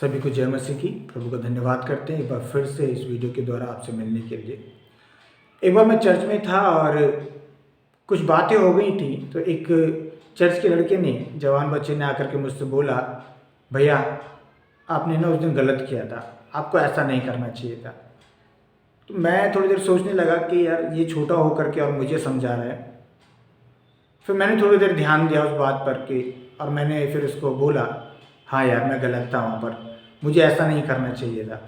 सभी को जय मसीह की। प्रभु का धन्यवाद करते हैं एक बार फिर से इस वीडियो के द्वारा आपसे मिलने के लिए। एक बार मैं चर्च में था और कुछ बातें हो गई थी, तो एक चर्च के लड़के ने, जवान बच्चे ने आकर के मुझसे बोला, भैया आपने ना उस दिन गलत किया था, आपको ऐसा नहीं करना चाहिए था। तो मैं थोड़ी देर सोचने लगा कि यार ये छोटा होकर के और मुझे समझा रहा है। फिर मैंने थोड़ी देर ध्यान दिया उस बात पर कि, और मैंने फिर उसको बोला, हाँ यार मैं गलत था वहाँ पर, मुझे ऐसा नहीं करना चाहिए था।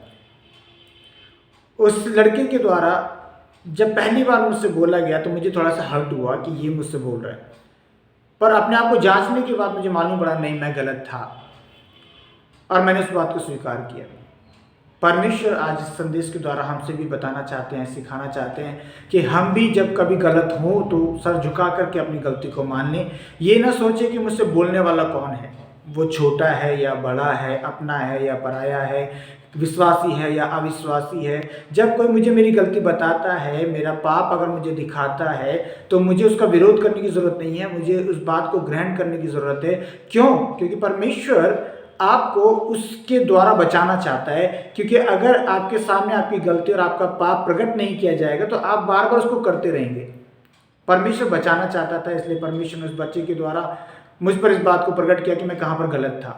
उस लड़के के द्वारा जब पहली बार मुझसे बोला गया तो मुझे थोड़ा सा हर्ट हुआ कि ये मुझसे बोल रहा है, पर अपने आप को जांचने के बाद मुझे मालूम पड़ा नहीं, मैं गलत था और मैंने उस बात को स्वीकार किया। परमेश्वर आज इस संदेश के द्वारा हमसे भी बताना चाहते हैं, सिखाना चाहते हैं कि हम भी जब कभी गलत हो तो सर झुका करके अपनी गलती को मान लें। ये ना सोचे कि मुझसे बोलने वाला कौन है, वो छोटा है या बड़ा है, अपना है या पराया है, विश्वासी है या अविश्वासी है। जब कोई मुझे मेरी गलती बताता है, मेरा पाप अगर मुझे दिखाता है, तो मुझे उसका विरोध करने की ज़रूरत नहीं है, मुझे उस बात को ग्रहण करने की ज़रूरत है। क्यों? क्योंकि परमेश्वर आपको उसके द्वारा बचाना चाहता है। क्योंकि अगर आपके सामने आपकी गलती और आपका पाप प्रकट नहीं किया जाएगा तो आप बार बार उसको करते रहेंगे। परमेश्वर बचाना चाहता था, इसलिए परमेश्वर ने उस बच्चे के द्वारा मुझ पर इस बात को प्रकट किया कि मैं कहाँ पर गलत था।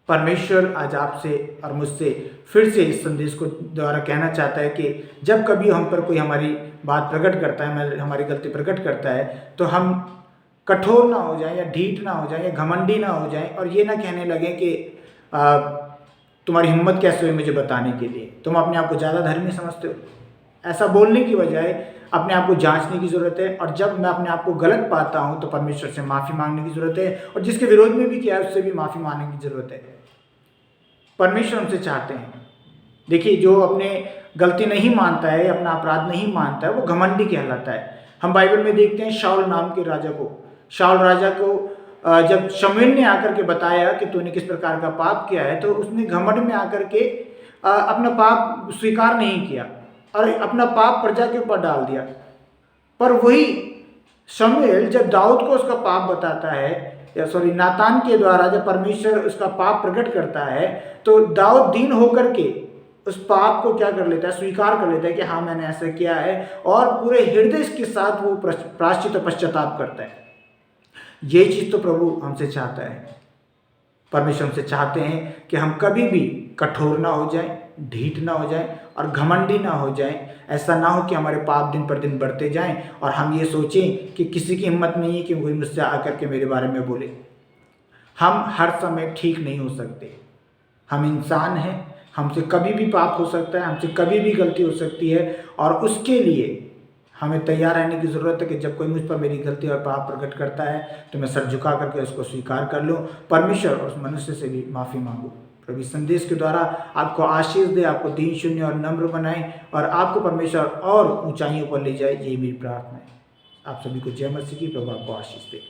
परमेश्वर आज आपसे और मुझसे फिर से इस संदेश को द्वारा कहना चाहता है कि जब कभी हम पर कोई हमारी बात प्रकट करता है, हमारी गलती प्रकट करता है, तो हम कठोर ना हो जाएं या ढीठ ना हो जाएं या घमंडी ना हो जाएं और ये ना कहने लगे कि तुम्हारी हिम्मत कैसे हुई मुझे बताने के लिए, तुम अपने आप को ज़्यादा धर्मी समझते हो। ऐसा बोलने की बजाय अपने आप को जांचने की ज़रूरत है, और जब मैं अपने आप को गलत पाता हूं तो परमेश्वर से माफ़ी मांगने की ज़रूरत है, और जिसके विरोध में भी किया है उससे भी माफ़ी मांगने की ज़रूरत है। परमेश्वर हमसे चाहते हैं, देखिए जो अपने गलती नहीं मानता है, अपना अपराध नहीं मानता है, वो घमंडी कहलाता है। हम बाइबल में देखते हैं शाऊल नाम के राजा को, शाऊल राजा को जब शमूएल ने आकर के बताया कि तूने किस प्रकार का पाप किया है, तो उसने घमंड में आकर के अपना पाप स्वीकार नहीं किया और अपना पाप प्रजा के ऊपर डाल दिया। पर वही शमूएल जब दाऊद को उसका पाप बताता है, या नातान के द्वारा जब परमेश्वर उसका पाप प्रकट करता है, तो दाऊद दीन होकर के उस पाप को क्या कर लेता है, स्वीकार कर लेता है कि हाँ मैंने ऐसा किया है, और पूरे हृदय के साथ वो प्रायश्चित और पश्चाताप करता है। ये चीज़ तो प्रभु हमसे चाहता है। परमेश्वर हमसे चाहते हैं कि हम कभी भी कठोर ना हो जाएं, ढीठ ना हो जाएं और घमंडी ना हो जाएं। ऐसा ना हो कि हमारे पाप दिन पर दिन बढ़ते जाएं और हम ये सोचें कि किसी की हिम्मत नहीं है कि कोई मुझसे आकर के मेरे बारे में बोले। हम हर समय ठीक नहीं हो सकते, हम इंसान हैं, हमसे कभी भी पाप हो सकता है, हमसे कभी भी गलती हो सकती है, और उसके लिए हमें तैयार रहने की ज़रूरत है कि जब कोई मुझ पर मेरी गलती और पाप प्रकट करता है तो मैं सर झुका करके उसको स्वीकार कर लूँ, परमेश्वर और उस मनुष्य से भी माफ़ी मांगूँ। प्रभु इस संदेश के द्वारा आपको आशीष दे, आपको दीन शून्य और नम्र बनाए, और आपको परमेश्वर और ऊंचाइयों पर ले जाए, यही मेरी प्रार्थना है। आप सभी को जय मसीह की। प्रभु आपको आशीष दे।